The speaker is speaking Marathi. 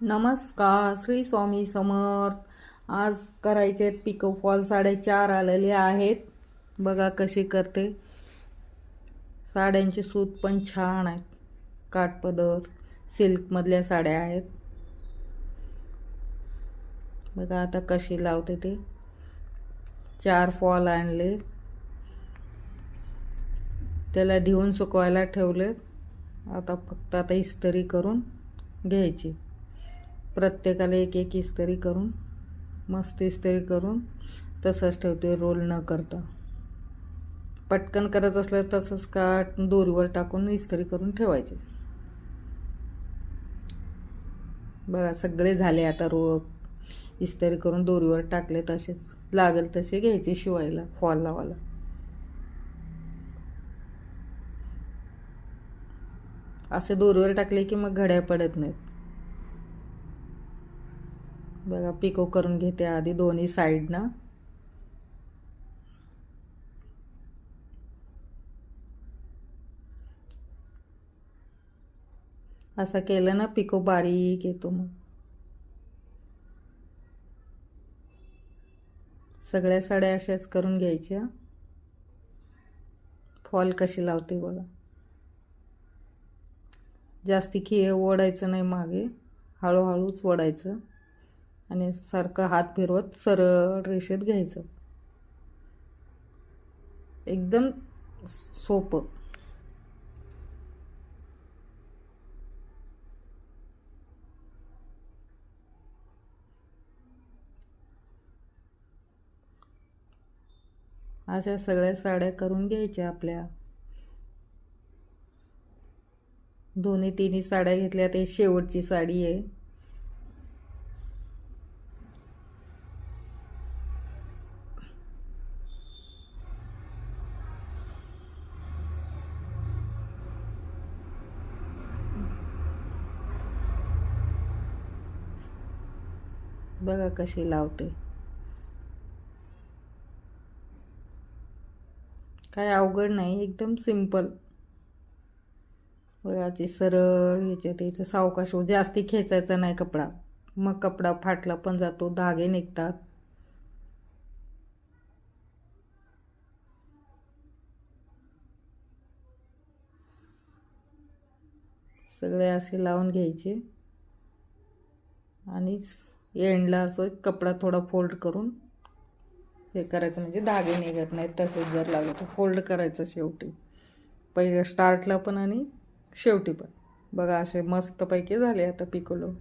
नमस्कार, श्री स्वामी समर्थ. आज करायचे आहेत पिको फॉल. 4.5 आलेले आहेत. बघा कशी करते. साड्यांची सूत पण छान आहेत. काठपदर सिल्कमधल्या साड्या आहेत. बघा आता कशी लावते ते. 4 फॉल आणले, त्याला धुवून सुकवायला ठेवले. आता इस्त्री करून घ्यायची. प्रत्येकाला एक एक इस्त्री करून, मस्त इस्त्री करून तसंच ठेवते, रोल न करता. पटकन करायचं असलं तसंच काठ दोरीवर टाकून इस्त्री करून ठेवायचे. बघा सगळे झाले. आता इस्त्री करून दोरीवर टाकले, तसेच लागेल तसे घ्यायचे शिवायला, फॉल लावायला. असे दोरीवर टाकले की मग घड्या पडत नाहीत. बघा पिको करून घेते आधी दोन्ही साईडनं. असं केलं ना पिको बारीक येतो. मग सगळ्या साड्या अशाच करून घ्यायच्या. फॉल कशी लावते बघा. जास्ती ओढायचं नाही मागे, हळूहळूच ओढायचं आणि सारखं हात फिरवत सरळ रेषेत घ्यायचं. एकदम सोपं. अशा सगळ्या साड्या करून घ्यायच्या आपल्या. दोन्ही तिन्ही साड्या घेतल्या. ते शेवटची साडी आहे. बघा कशी लावते. काय अवघड नाही, एकदम सिंपल. बघा ती सरळ ह्याच्यात याचं सावकाश. जास्ती खेचायचा नाही कपडा, मग कपडा फाटला पण जातो, धागे निघतात. सगळे असे लावून घ्यायचे आणि एंडला असं कपडा थोडा फोल्ड करून हे करायचं, म्हणजे धागे निघत नाहीत. तसेच जर लागलं तर फोल्ड करायचं शेवटी, पहिले स्टार्टला पण आणि शेवटी पण. बघा असे मस्तपैकी झाले आता पिकोलो.